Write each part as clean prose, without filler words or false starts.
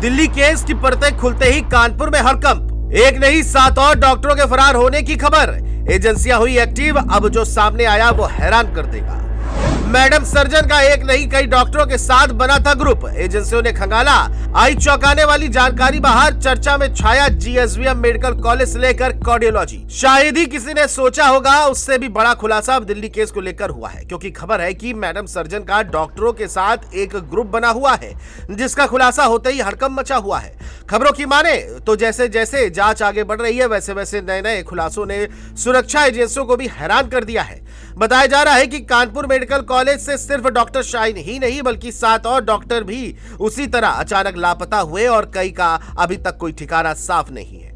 Delhi case की परतें खुलते ही कानपुर में हड़कंप। एक नहीं 7 और डॉक्टरों के फरार होने की खबर। एजेंसियां हुई एक्टिव। अब जो सामने आया वो हैरान कर देगा। मैडम सर्जन का एक नहीं कई डॉक्टरों के साथ बना था ग्रुप। एजेंसियों ने खंगाला। आई चौंकाने वाली जानकारी बाहर। चर्चा में छाया जीएसवीएम मेडिकल कॉलेज से लेकर कार्डियोलॉजी। शायद ही किसी ने सोचा होगा, उससे भी बड़ा खुलासा अब दिल्ली केस को लेकर हुआ है, क्योंकि खबर है कि मैडम सर्जन का डॉक्टरों के साथ एक ग्रुप बना हुआ है, जिसका खुलासा होते ही हड़कंप मचा हुआ है। खबरों की माने तो जैसे जैसे जांच आगे बढ़ रही है, वैसे वैसे नए नए खुलासों ने सुरक्षा एजेंसियों को भी हैरान कर दिया है। बताया जा रहा है कि कानपुर मेडिकल कॉलेज से सिर्फ डॉक्टर शाहीन ही नहीं, बल्कि 7 और डॉक्टर भी उसी तरह अचानक लापता हुए और कई का अभी तक कोई ठिकाना साफ नहीं है।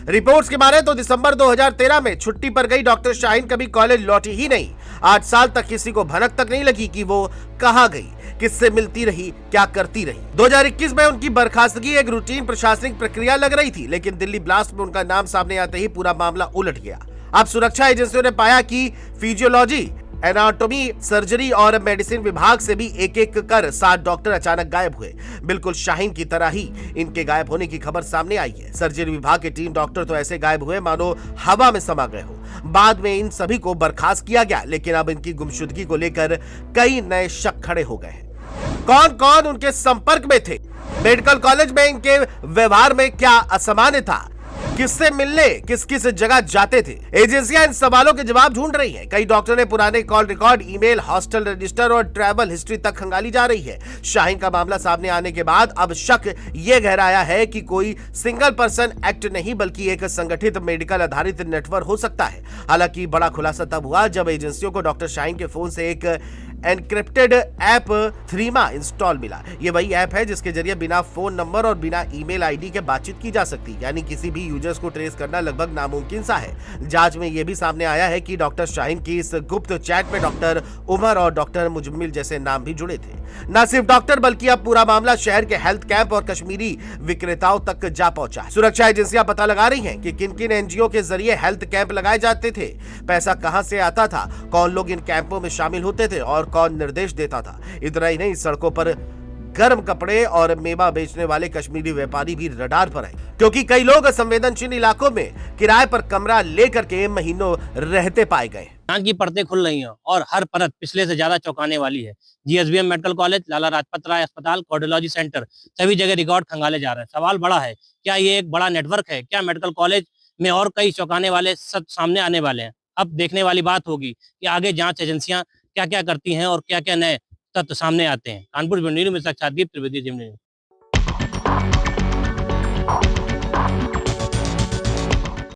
रिपोर्ट्स के माने तो दिसंबर 2013 में छुट्टी पर गई डॉक्टर शाहीन कभी कॉलेज लौटी ही नहीं। 8 साल तक किसी को भनक तक नहीं लगी कि वो कहां गई, किससे मिलती रही, क्या करती रही। 2021 में उनकी बर्खास्तगी एक रूटीन प्रशासनिक प्रक्रिया लग रही थी, लेकिन दिल्ली ब्लास्ट में उनका नाम सामने आते ही पूरा मामला उलट गया। अब सुरक्षा एजेंसियों ने पाया कि फिजियोलॉजी, एनाटॉमी, सर्जरी और मेडिसिन विभाग से भी एक एक कर 7 डॉक्टर अचानक गायब हुए। बिल्कुल शाहीन की तरह ही इनके गायब होने की खबर सामने आई है। सर्जरी विभाग के 3 डॉक्टर तो ऐसे गायब हुए मानो हवा में समा गए हो। बाद में इन सभी को बर्खास्त किया गया, लेकिन अब इनकी गुमशुदगी को लेकर कई नए शक खड़े हो गए हैं। कौन कौन उनके संपर्क में थे, मेडिकल कॉलेज में इनके व्यवहार में क्या असामान्य था, किससे मिलने किस किस जगह जाते थे। एजेंसियां इन सवालों के जवाब ढूंढ रही हैं। कई डॉक्टर ने पुराने call record, email, hostel register और ट्रैवल हिस्ट्री तक खंगाली जा रही है। शाहीन का मामला सामने आने के बाद अब शक ये गहराया है कि कोई सिंगल पर्सन एक्ट नहीं, बल्कि एक संगठित मेडिकल आधारित नेटवर्क हो सकता है। हालांकि बड़ा खुलासा तब हुआ जब एजेंसियों को डॉक्टर शाहीन के फोन से एक एनक्रिप्टेड ऐप थ्रीमा इंस्टॉल मिला। ये वही ऐप है जिसके जरिए बिना फोन नंबर और बिना ईमेल आईडी के बातचीत की जा सकती, यानी किसी भी यूजर्स को ट्रेस करना लगभग नामुमकिन सा है। जांच में यह भी सामने आया है कि डॉक्टर शाहीन की इस गुप्त चैट में डॉक्टर उमर और डॉक्टर मुजम्मिल जैसे नाम भी जुड़े थे। न सिर्फ डॉक्टर, बल्कि अब पूरा मामला शहर के हेल्थ कैंप और कश्मीरी विक्रेताओं तक जा पहुंचा। सुरक्षा एजेंसियां पता लगा रही हैं कि किन किन एनजीओ के जरिए हेल्थ कैंप लगाए जाते थे, पैसा कहां से आता था, कौन लोग इन कैंपों में शामिल होते थे और कौन निर्देश देता था। इतना ही नहीं, सड़कों पर गर्म कपड़े और मेवा बेचने वाले कश्मीरी व्यापारी भी रडार पर हैं, क्योंकि कई लोग संवेदनशील इलाकों में किराए पर कमरा लेकर के महीनों रहते पाए गए। जांच की परतें खुल रही हैं और हर परत पिछले से ज्यादा चौंकाने वाली है। GSVM medical college, Lala Lajpat Rai अस्पताल, कार्डियोलॉजी सेंटर, सभी जगह रिकॉर्ड खंगाले जा रहे हैं। सवाल बड़ा है, क्या ये एक बड़ा नेटवर्क है? क्या मेडिकल कॉलेज में और कई चौंकाने वाले सच सामने आने वाले हैं? अब देखने वाली बात होगी कि आगे जांच एजेंसियां क्या क्या करती हैं और क्या क्या नए तथ्य सामने आते हैं। कानपुर में साक्षात दीप त्रिवेदी।